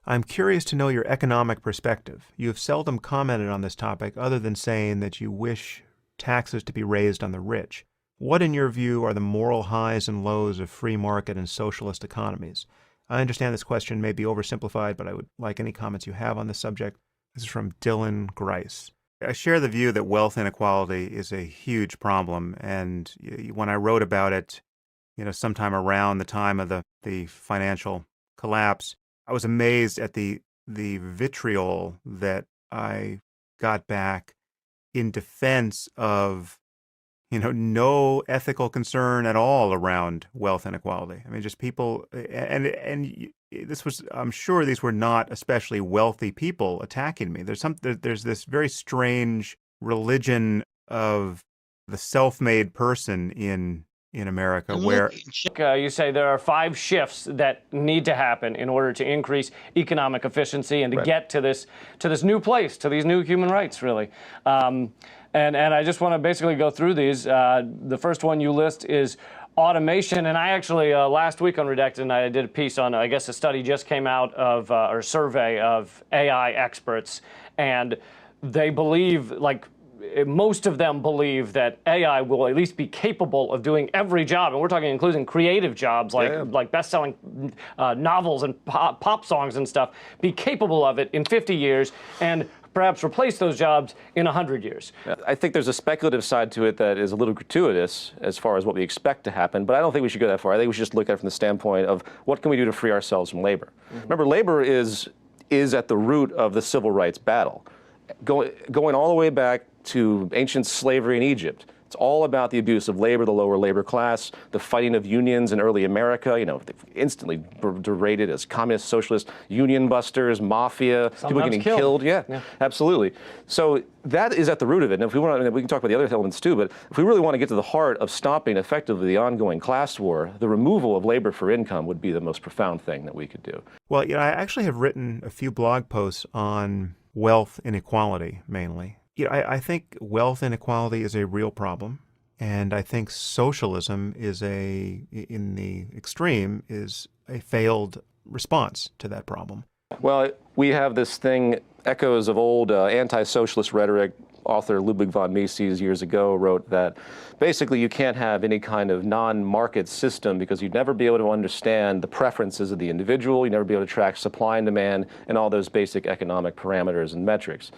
I'm curious to know your economic perspective. You have seldom commented on this topic other than saying that you wish taxes to be raised on the rich. What, in your view, are the moral highs and lows of free market and socialist economies? I understand this question may be oversimplified, but I would like any comments you have on this subject. This is from Dylan Grice. I share the view that wealth inequality is a huge problem, and when I wrote about it, sometime around the time of the financial collapse, I was amazed at the vitriol that I got back in defense of, no ethical concern at all around wealth inequality. I mean, just people, and this was, I'm sure these were not especially wealthy people attacking me. There's this very strange religion of the self-made person in America where you say there are 5 shifts that need to happen in order to increase economic efficiency and to get to this new place, to these new human rights, really. And I just want to basically go through these. The first one you list is automation. And I actually, last week on Redacted, I did a piece on, I guess a study just came out of, or a survey of AI experts. And they believe, most of them believe that AI will at least be capable of doing every job, and we're talking including creative jobs like best-selling novels and pop songs and stuff, be capable of it in 50 years and perhaps replace those jobs in 100 years. I think there's a speculative side to it that is a little gratuitous as far as what we expect to happen, but I don't think we should go that far. I think we should just look at it from the standpoint of what can we do to free ourselves from labor. Remember, labor is at the root of the civil rights battle. Going all the way back to ancient slavery in Egypt. It's all about the abuse of labor, the lower labor class, the fighting of unions in early America, instantly berated as communist, socialist, union busters, mafia, Sometimes people getting killed. Yeah, absolutely. So that is at the root of it. And if we want, we can talk about the other elements too, but if we really want to get to the heart of stopping effectively the ongoing class war, the removal of labor for income would be the most profound thing that we could do. Well, I actually have written a few blog posts on wealth inequality, mainly. I think wealth inequality is a real problem, and I think socialism in the extreme, is a failed response to that problem. Well, we have this thing, echoes of old anti-socialist rhetoric. Author Ludwig von Mises years ago wrote that basically you can't have any kind of non-market system because you'd never be able to understand the preferences of the individual, you'd never be able to track supply and demand and all those basic economic parameters and metrics.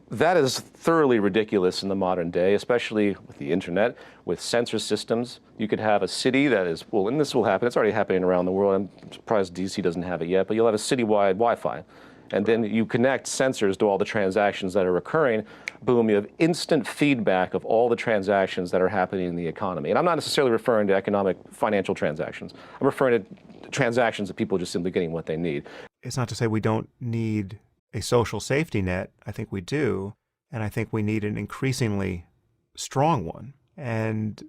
That is thoroughly ridiculous in the modern day, especially with the internet, with sensor systems. You could have a city that is, well, and this will happen, it's already happening around the world. I'm surprised DC doesn't have it yet, but you'll have a citywide Wi-Fi. And then you connect sensors to all the transactions that are occurring. Boom, you have instant feedback of all the transactions that are happening in the economy. And I'm not necessarily referring to economic financial transactions. I'm referring to transactions of people just simply getting what they need. It's not to say we don't need a social safety net. I think we do, and I think we need an increasingly strong one. And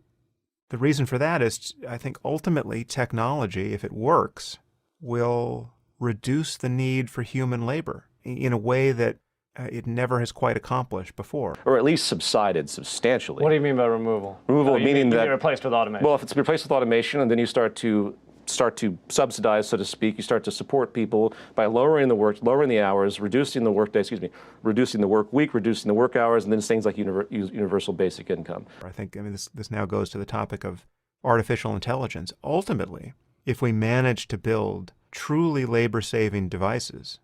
the reason for that is, I think ultimately technology, if it works, will reduce the need for human labor in a way that it never has quite accomplished before. Or at least subsided substantially. What do you mean by removal? Removal meaning that replaced with automation. Well, if it's replaced with automation, and then you start to subsidize, so to speak, you start to support people by lowering the hours, reducing the work week, reducing the work hours, and then things like universal basic income. I think, this now goes to the topic of artificial intelligence. Ultimately, if we manage to build truly labor-saving devices,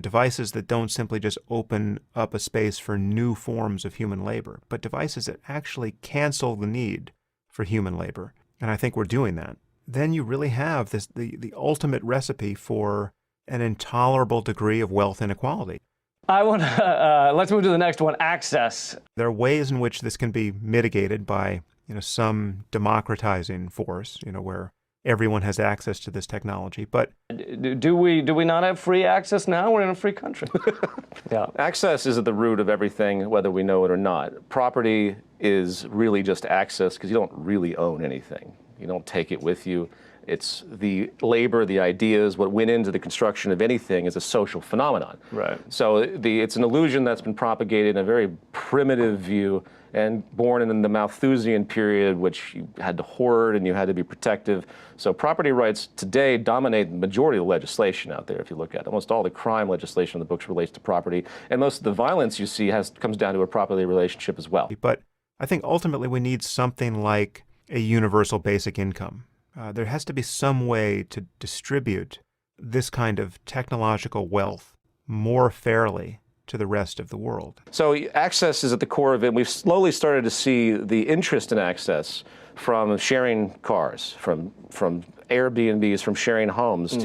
devices that don't simply just open up a space for new forms of human labor, but devices that actually cancel the need for human labor, and I think we're doing that, then you really have the ultimate recipe for an intolerable degree of wealth inequality. I want to, let's move to the next one, access. There are ways in which this can be mitigated by, some democratizing force, where everyone has access to this technology. But do we not have free access now? We're in a free country. Yeah. Access is at the root of everything, whether we know it or not. Property is really just access because you don't really own anything. You don't take it with you. It's the labor, the ideas, what went into the construction of anything is a social phenomenon. Right. So it's an illusion that's been propagated in a very primitive view and born in the Malthusian period, which you had to hoard and you had to be protective. So property rights today dominate the majority of the legislation out there. If you look at it, almost all the crime legislation in the books relates to property, and most of the violence you see comes down to a property relationship as well. But I think ultimately we need something like a universal basic income. There has to be some way to distribute this kind of technological wealth more fairly to the rest of the world. So access is at the core of it. We've slowly started to see the interest in access from sharing cars, from Airbnbs, from sharing homes,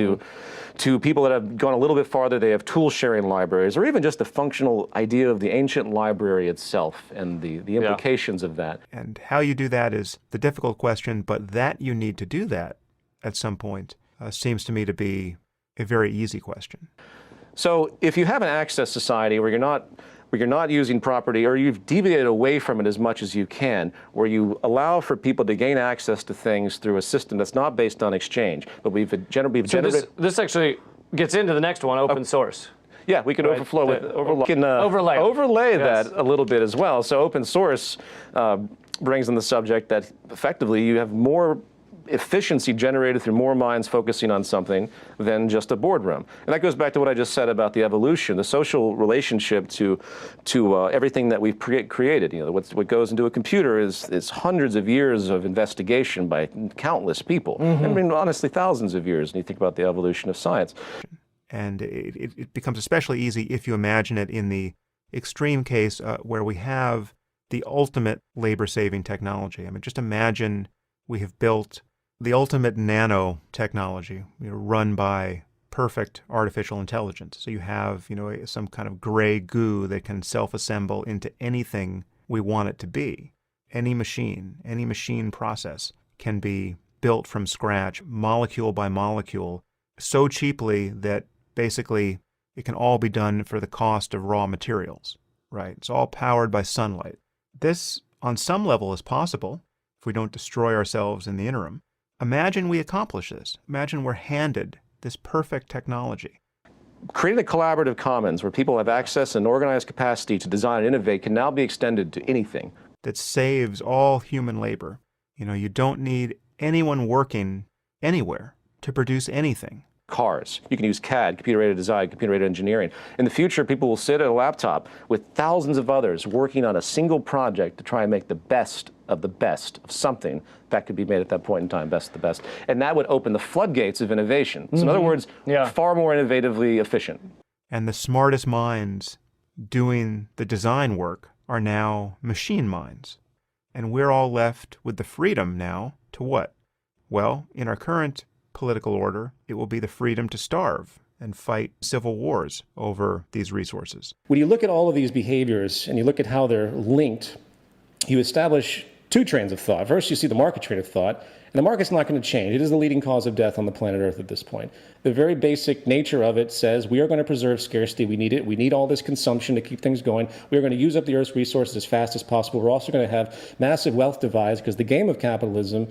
to people that have gone a little bit farther. They have tool sharing libraries, or even just the functional idea of the ancient library itself and the implications of that. And how you do that is the difficult question, but that you need to do that at some point seems to me to be a very easy question. So if you have an access society where you're not using property, or you've deviated away from it as much as you can, where you allow for people to gain access to things through a system that's not based on exchange, but we've generated... So this actually gets into the next one, open source. Yeah, we can overflow with overlay that a little bit as well. So open source brings in the subject that effectively you have more efficiency generated through more minds focusing on something than just a boardroom. And that goes back to what I just said about the evolution, the social relationship to everything that we've created. You know, what goes into a computer is hundreds of years of investigation by countless people. I mean, honestly, thousands of years when you think about the evolution of science. And it becomes especially easy if you imagine it in the extreme case where we have the ultimate labor-saving technology. I mean, just imagine we have built the ultimate nanotechnology, run by perfect artificial intelligence. So you have, some kind of gray goo that can self-assemble into anything we want it to be. Any machine process can be built from scratch, molecule by molecule, so cheaply that basically it can all be done for the cost of raw materials, right? It's all powered by sunlight. This, on some level, is possible if we don't destroy ourselves in the interim. Imagine we accomplish this. Imagine we're handed this perfect technology. Creating a collaborative commons where people have access and organized capacity to design and innovate can now be extended to anything. That saves all human labor. You don't need anyone working anywhere to produce anything. Cars. You can use CAD, computer-aided design, computer-aided engineering. In the future, people will sit at a laptop with thousands of others working on a single project to try and make the best of something that could be made at that point in time, best of the best. And that would open the floodgates of innovation. So in other words, far more innovatively efficient. And the smartest minds doing the design work are now machine minds. And we're all left with the freedom now to what? Well, in our current political order, it will be the freedom to starve and fight civil wars over these resources. When you look at all of these behaviors and you look at how they're linked, you establish two trains of thought. First, you see the market train of thought, and the market's not going to change. It is the leading cause of death on the planet Earth at this point. The very basic nature of it says we are going to preserve scarcity. We need it. We need all this consumption to keep things going. We are going to use up the Earth's resources as fast as possible. We're also going to have massive wealth divides because the game of capitalism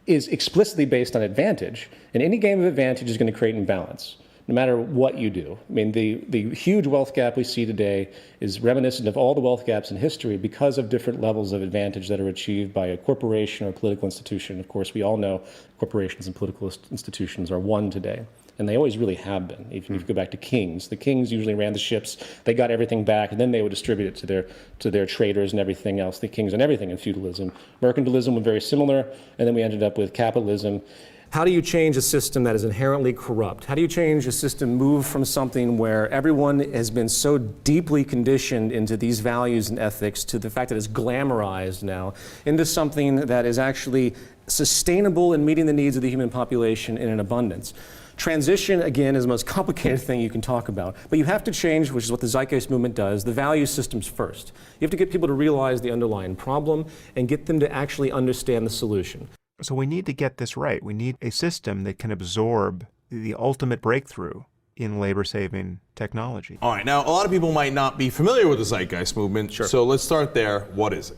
is explicitly based on advantage, and any game of advantage is going to create imbalance, no matter what you do. I mean, the huge wealth gap we see today is reminiscent of all the wealth gaps in history because of different levels of advantage that are achieved by a corporation or a political institution. Of course, we all know corporations and political institutions are one today, and they always really have been. Even if you go back to kings, the kings usually ran the ships, they got everything back, and then they would distribute it to their traders and everything else, the kings and everything in feudalism. Mercantilism was very similar, and then we ended up with capitalism. How do you change a system that is inherently corrupt? How do you change a system, move from something where everyone has been so deeply conditioned into these values and ethics to the fact that it's glamorized now, into something that is actually sustainable in meeting the needs of the human population in an abundance? Transition, again, is the most complicated thing you can talk about. But you have to change, which is what the Zeitgeist movement does, the value systems first. You have to get people to realize the underlying problem and get them to actually understand the solution. So we need to get this right. We need a system that can absorb the ultimate breakthrough in labor-saving technology. All right. Now, a lot of people might not be familiar with the Zeitgeist movement. Sure. So let's start there. What is it?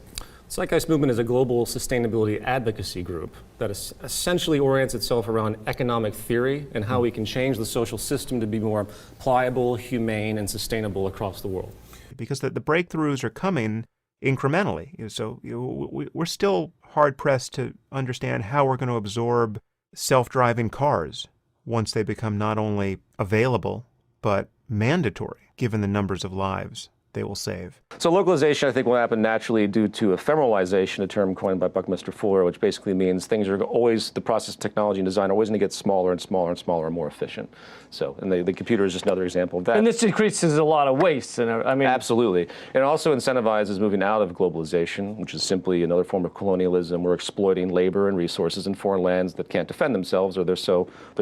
Zeitgeist movement is a global sustainability advocacy group that essentially orients itself around economic theory and how we can change the social system to be more pliable, humane, and sustainable across the world. Because the breakthroughs are coming incrementally. So we're still hard-pressed to understand how we're going to absorb self-driving cars once they become not only available, but mandatory, given the numbers of lives they will save. So localization, I think, will happen naturally due to ephemeralization, a term coined by Buckminster Fuller, which basically means things are always, the process, technology, and design are always going to get smaller and smaller and smaller and more efficient. So, and the computer is just another example of that. And this decreases a lot of waste. And I mean, absolutely. It also incentivizes moving out of globalization, which is simply another form of colonialism. We're exploiting labor and resources in foreign lands that can't defend themselves, or there's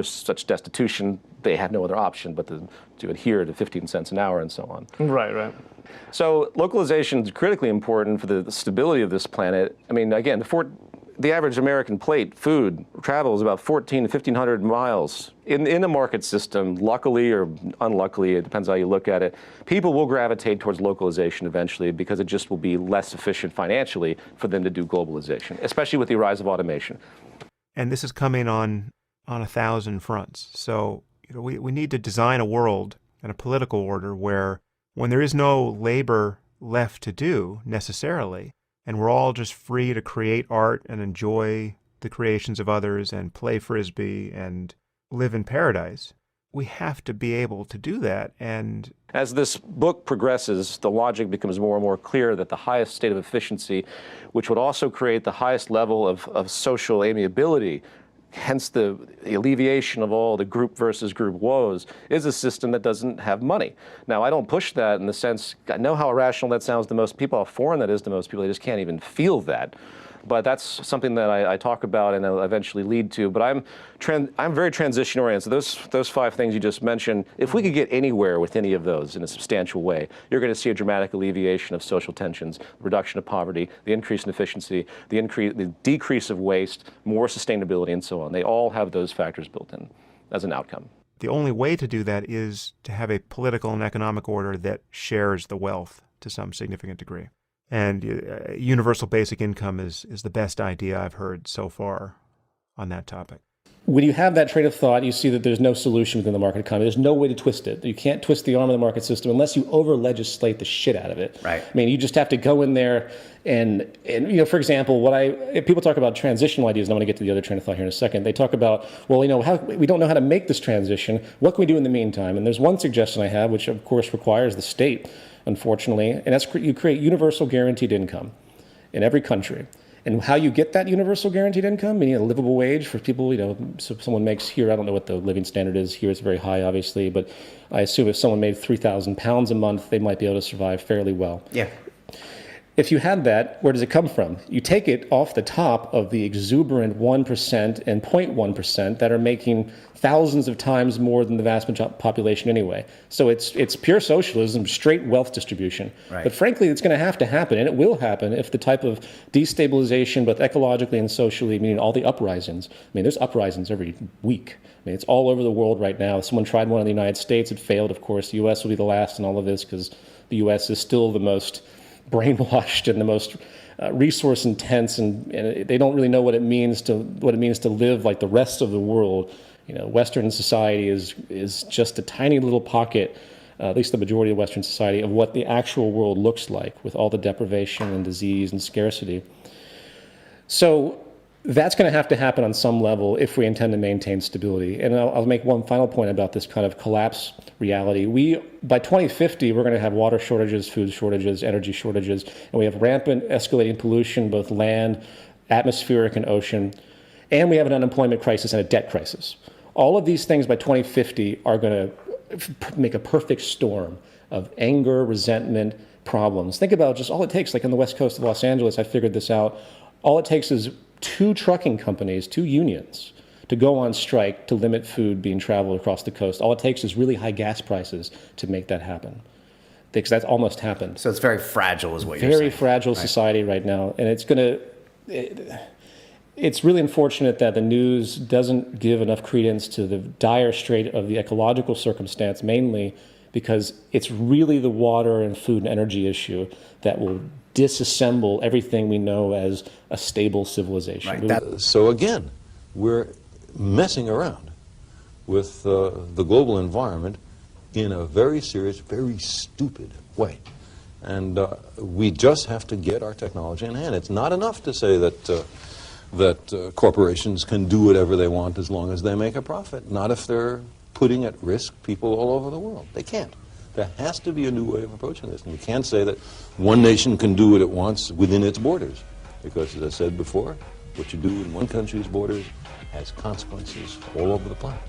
such destitution they have no other option but to adhere to 15 cents an hour and so on. Right, right. So localization is critically important for the stability of this planet. I mean, again, the average American plate food travels about 1,400 to 1,500 miles. In a market system, luckily or unluckily, it depends how you look at it, people will gravitate towards localization eventually because it just will be less efficient financially for them to do globalization, especially with the rise of automation. And this is coming on 1,000 fronts. So we need to design a world and a political order where when there is no labor left to do necessarily, and we're all just free to create art and enjoy the creations of others and play Frisbee and live in paradise, we have to be able to do that. And as this book progresses, the logic becomes more and more clear that the highest state of efficiency, which would also create the highest level of social amiability, hence the alleviation of all the group versus group woes, is a system that doesn't have money. Now, I don't push that in the sense, I know how irrational that sounds to most people, how foreign that is to most people, they just can't even feel that. But that's something that I talk about and I'll eventually lead to. But I'm very transition oriented. So those 5 things you just mentioned, if we could get anywhere with any of those in a substantial way, you're going to see a dramatic alleviation of social tensions, reduction of poverty, the increase in efficiency, the decrease of waste, more sustainability, and so on. They all have those factors built in as an outcome. The only way to do that is to have a political and economic order that shares the wealth to some significant degree. And universal basic income is the best idea I've heard so far on that topic. When you have that train of thought, you see that there's no solution within the market economy. There's no way to twist it. You can't twist the arm of the market system unless you over-legislate the shit out of it. Right. I mean, you just have to go in there and for example, if people talk about transitional ideas, and I'm going to get to the other train of thought here in a second, they talk about, well, we don't know how to make this transition. What can we do in the meantime? And there's one suggestion I have, which of course requires the state, unfortunately, and that's you create universal guaranteed income in every country. And how you get that universal guaranteed income, meaning a livable wage for people, so if someone makes here, I don't know what the living standard is here, it's very high, obviously, but I assume if someone made 3,000 pounds a month, they might be able to survive fairly well. Yeah. If you had that, where does it come from? You take it off the top of the exuberant 1% and 0.1% that are making thousands of times more than the vast population anyway. So it's pure socialism, straight wealth distribution. Right. But frankly, it's going to happen, and it will happen if the type of destabilization, both ecologically and socially, meaning all the uprisings. I mean, there's uprisings every week. I mean, it's all over the world right now. Someone tried one in the United States. It failed, of course. The U.S. will be the last in all of this because the U.S. is still the most brainwashed and the most resource intense, and they don't really know what it means to live like the rest of the world. Western society is just a tiny little pocket, at least the majority of Western society, of what the actual world looks like with all the deprivation and disease and scarcity. So that's going to have to happen on some level if we intend to maintain stability. And I'll make one final point about this kind of collapse reality. By 2050, we're going to have water shortages, food shortages, energy shortages, and we have rampant escalating pollution, both land, atmospheric, and ocean, and we have an unemployment crisis and a debt crisis. All of these things by 2050 are going to make a perfect storm of anger, resentment, problems. Think about just all it takes, like on the west coast of Los Angeles, I figured this out, all it takes is 2 trucking companies, 2 unions, to go on strike to limit food being traveled across the coast. All it takes is really high gas prices to make that happen. Because that's almost happened. So it's very fragile is what you're saying. Very fragile society right now. And it's really unfortunate that the news doesn't give enough credence to the dire strait of the ecological circumstance, mainly because it's really the water and food and energy issue that will disassemble everything we know as a stable civilization. Right. So again, we're messing around with the global environment in a very serious, very stupid way. And we just have to get our technology in hand. It's not enough to say that corporations can do whatever they want as long as they make a profit. Not if they're putting at risk people all over the world. They can't. There has to be a new way of approaching this. And we can't say that one nation can do what it wants within its borders. Because, as I said before, what you do in one country's borders has consequences all over the planet.